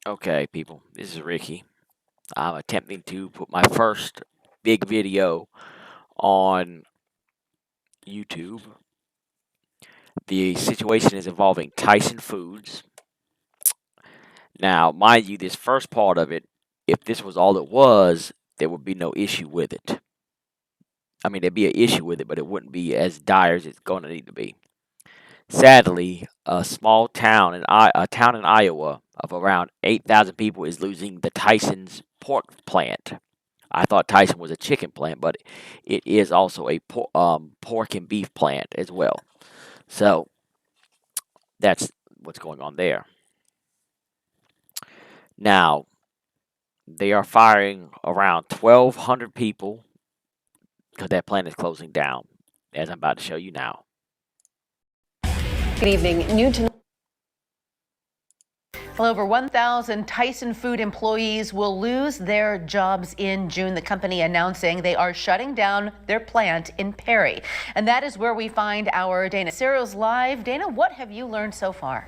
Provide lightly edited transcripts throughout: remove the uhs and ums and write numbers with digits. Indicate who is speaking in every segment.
Speaker 1: Okay, people, this is Ricky. I'm attempting to put my first big video on YouTube. The situation is involving Tyson Foods. Now, mind you, this first part of it, if this was all it was, there would be no issue with it. I mean, there'd be an issue with it, but it wouldn't be as dire as it's going to need to be. Sadly, a town in Iowa of around 8,000 people is losing the Tyson's pork plant. I thought Tyson was a chicken plant, but it is also a pork and beef plant as well. So that's what's going on there. Now, they are firing around 1,200 people because that plant is closing down, as I'm about to show you now.
Speaker 2: Good evening. New tonight. Well, over 1,000 Tyson Food employees will lose their jobs in June. The company announcing they are shutting down their plant in Perry. And that is where we find our Dana Cereals live. Dana, what have you learned so far?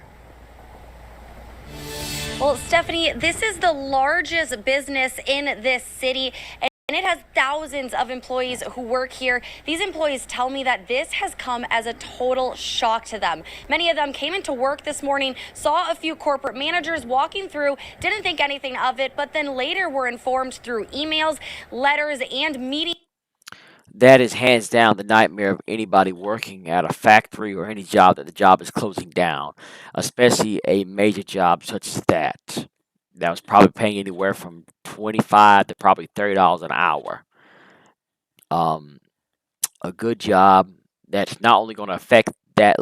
Speaker 3: Well, Stephanie, this is the largest business in this city. And it has thousands of employees who work here. These employees tell me that this has come as a total shock to them. Many of them came into work this morning, saw a few corporate managers walking through, didn't think anything of it, but then later were informed through emails, letters, and meetings.
Speaker 1: That is hands down the nightmare of anybody working at a factory or any job that the job is closing down, especially a major job such as that. That was probably paying anywhere from 25 to probably $30 an hour. Um, a good job that's not only going to affect not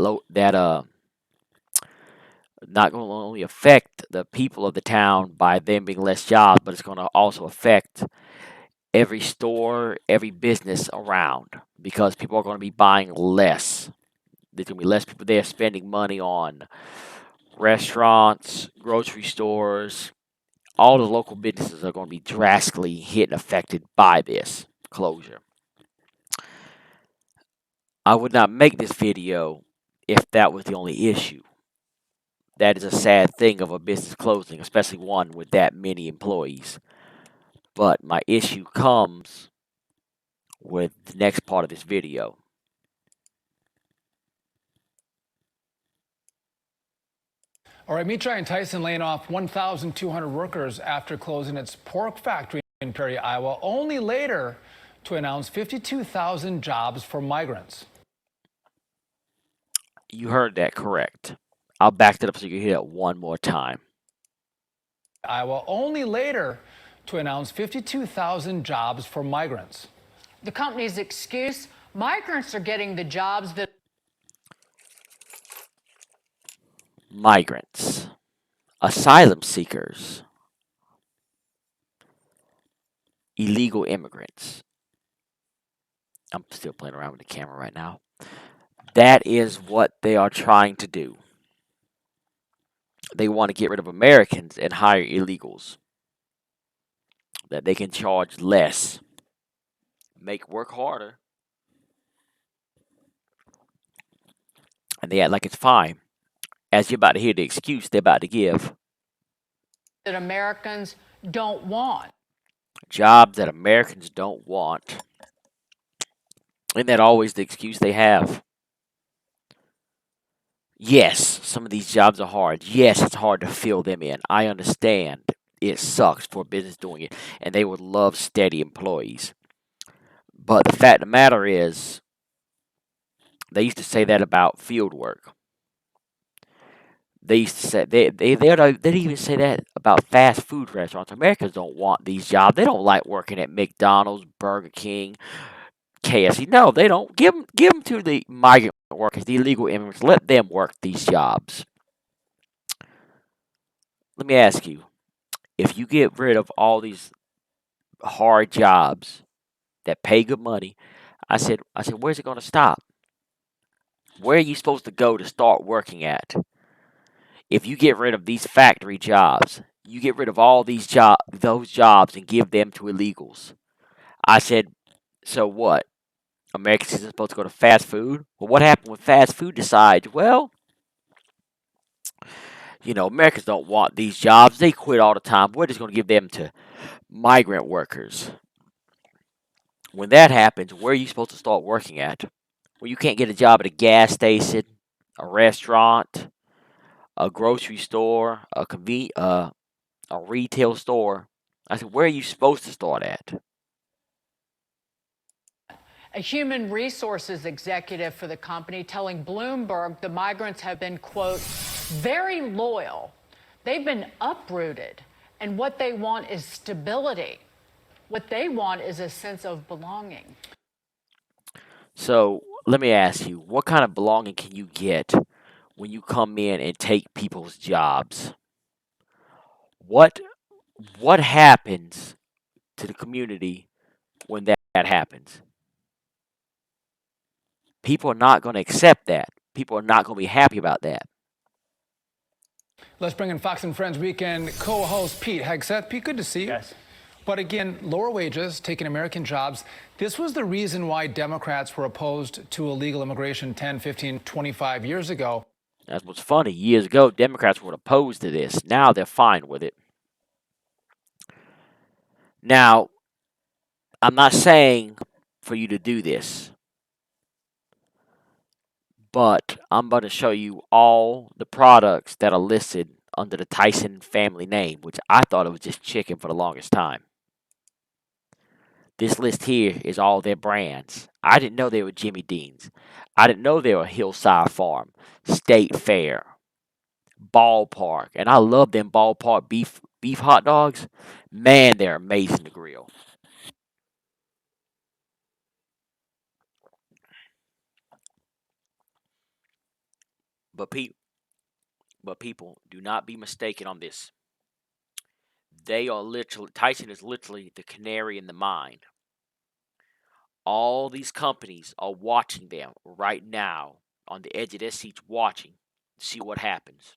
Speaker 1: going to only affect the people of the town by them being less jobs, but it's going to also affect every store, every business around because people are going to be buying less. There's going to be less people there spending money on restaurants, grocery stores. All the local businesses are going to be drastically hit and affected by this closure. I would not make this video if that was the only issue. That is a sad thing of a business closing, especially one with that many employees. But my issue comes with the next part of this video.
Speaker 4: All right, meat giant Tyson laying off 1,200 workers after closing its pork factory in Perry, Iowa, only later to announce 52,000 jobs for migrants.
Speaker 1: You heard that correct. I'll back that up so you can hear it one more time.
Speaker 4: Iowa, only later to announce 52,000 jobs for migrants.
Speaker 5: The company's excuse, migrants are getting the jobs that
Speaker 1: Migrants, asylum seekers, illegal immigrants. I'm still playing around with the camera right now. That is what they are trying to do. They want to get rid of Americans and hire illegals that they can charge less, make work harder, and they act like it's fine. As you're about to hear the excuse they're about to give.
Speaker 5: Americans don't want.
Speaker 1: Jobs that Americans don't want. Isn't that always the excuse they have? Yes, some of these jobs are hard. Yes, it's hard to fill them in. I understand. It sucks for a business doing it, and they would love steady employees. But the fact of the matter is, they used to say that about field work. They used to say they even say that about fast food restaurants. Americans don't want these jobs. They don't like working at McDonald's, Burger King, KFC. No, they don't. Give them to the migrant workers, the illegal immigrants. Let them work these jobs. Let me ask you: if you get rid of all these hard jobs that pay good money, I said, where's it going to stop? Where are you supposed to go to start working at? If you get rid of these factory jobs, you get rid of all those jobs and give them to illegals. I said, so what? Americans are supposed to go to fast food? Well, what happened when fast food decides, well, Americans don't want these jobs. They quit all the time. We're just going to give them to migrant workers. When that happens, where are you supposed to start working at? Well, you can't get a job at a gas station, a restaurant, a grocery store, a retail store. I said, where are you supposed to start at?
Speaker 5: A human resources executive for the company telling Bloomberg the migrants have been, quote, very loyal. They've been uprooted, and what they want is stability. What they want is a sense of belonging.
Speaker 1: So let me ask you, what kind of belonging can you get when you come in and take people's jobs? What what happens to the community when that happens? People are not going to accept that. People are not going to be happy about that.
Speaker 4: Let's bring in Fox and Friends Weekend co-host Pete Hegseth. Pete, good to see you.
Speaker 6: Yes.
Speaker 4: But again, lower wages, taking American jobs. This was the reason why Democrats were opposed to illegal immigration 10, 15, 25 years ago.
Speaker 1: That's what's funny. Years ago, Democrats were opposed to this. Now they're fine with it. Now, I'm not saying for you to do this, but I'm going to show you all the products that are listed under the Tyson family name, which I thought it was just chicken for the longest time. This list here is all their brands. I didn't know they were Jimmy Dean's. I didn't know they were Hillside Farm, State Fair, Ballpark, and I love them Ballpark beef hot dogs. Man, they're amazing to grill. But people, do not be mistaken on this. Tyson is literally the canary in the mine. All these companies are watching them right now on the edge of their seats, watching to see what happens.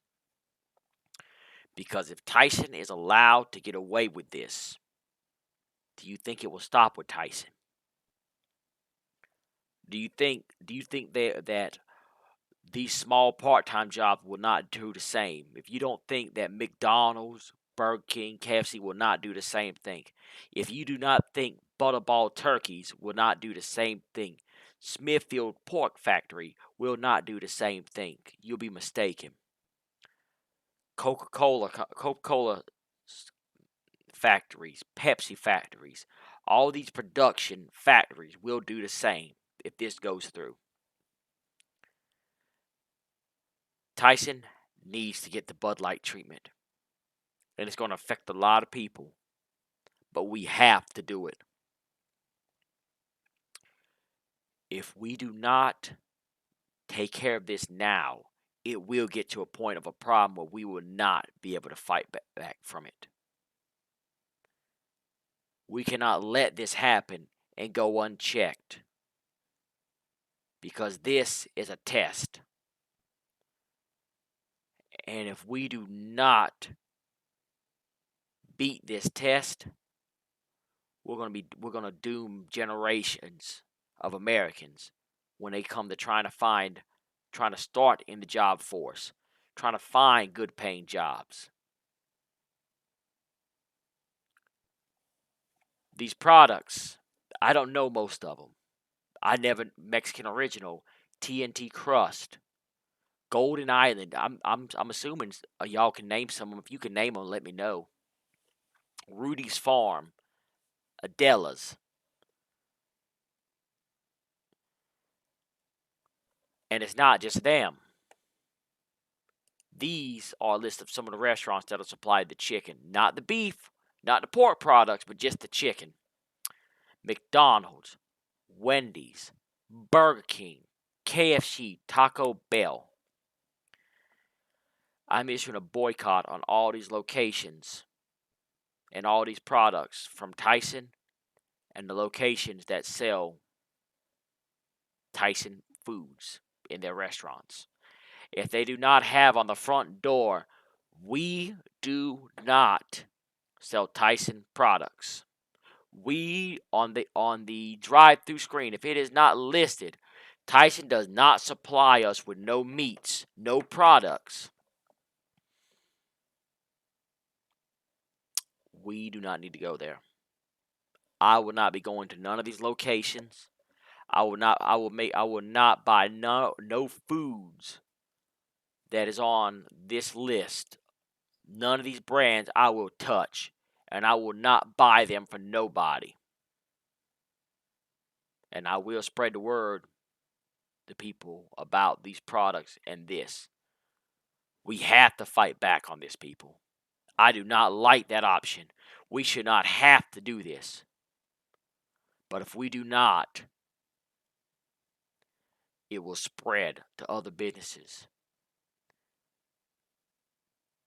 Speaker 1: Because if Tyson is allowed to get away with this, do you think it will stop with Tyson? Do you think that these small part-time jobs will not do the same? If you don't think that McDonald's, Burger King, KFC will not do the same thing, if you do not think Butterball turkeys will not do the same thing, Smithfield Pork Factory will not do the same thing, you'll be mistaken. Coca-Cola factories, Pepsi factories, all these production factories will do the same if this goes through. Tyson needs to get the Bud Light treatment. And it's going to affect a lot of people. But we have to do it. If we do not take care of this now, it will get to a point of a problem where we will not be able to fight back from it. We cannot let this happen and go unchecked. Because this is a test. And if we do not beat this test, we're going to doom generations of Americans when they come to trying to start in the job force, trying to find good paying jobs. These products, I don't know most of them. Mexican original, TNT crust, Golden Island. I'm assuming y'all can name some of them. If you can name them, let me know. Rudy's Farm, Adela's. And it's not just them. These are a list of some of the restaurants that will supply the chicken. Not the beef, not the pork products, but just the chicken. McDonald's, Wendy's, Burger King, KFC, Taco Bell. I'm issuing a boycott on all these locations and all these products from Tyson and the locations that sell Tyson Foods in their restaurants. If they do not have on the front door, we do not sell Tyson products. We on the drive-through screen, if it is not listed, Tyson does not supply us with no meats, no products. We do not need to go there. I will not be going to none of these locations. I will not buy no foods that is on this list. None of these brands I will touch, and I will not buy them for nobody. And I will spread the word to people about these products and this. We have to fight back on this, people. I do not like that option. We should not have to do this. But if we do not, it will spread to other businesses.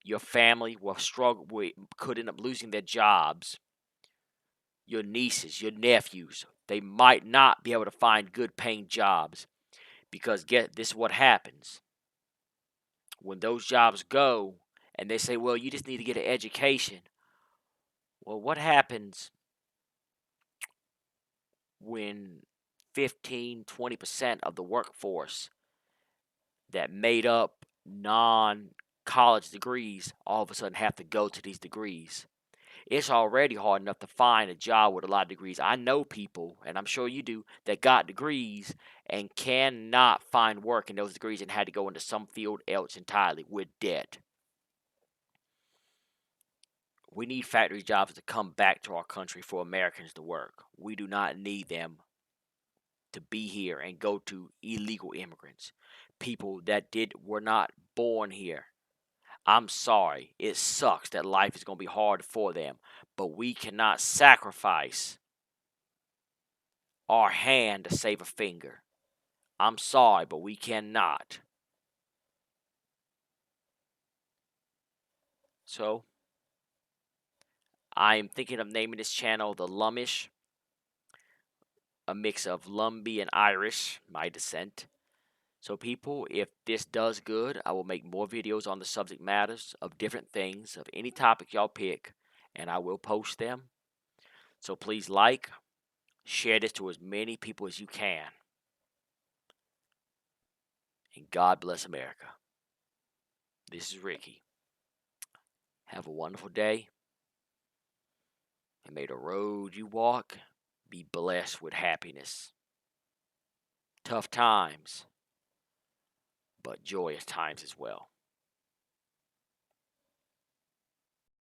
Speaker 1: Your family will struggle, could end up losing their jobs. Your nieces, your nephews, they might not be able to find good paying jobs because this is what happens. When those jobs go and they say, well, you just need to get an education. Well, what happens when 15-20% of the workforce that made up non-college degrees all of a sudden have to go to these degrees? It's already hard enough to find a job with a lot of degrees. I know people, and I'm sure you do, that got degrees and cannot find work in those degrees and had to go into some field else entirely with debt. We need factory jobs to come back to our country for Americans to work. We do not need them to be here and go to illegal immigrants, people that were not born here. I'm sorry. It sucks that life is going to be hard for them, but we cannot sacrifice our hand to save a finger. I'm sorry, but we cannot. So, I am thinking of naming this channel The Lummish, a mix of Lumbee and Irish, my descent. So people, if this does good, I will make more videos on the subject matters of different things, of any topic y'all pick, and I will post them. So please like, share this to as many people as you can. And God bless America. This is Ricky. Have a wonderful day. And may the road you walk be blessed with happiness. Tough times, but joyous times as well.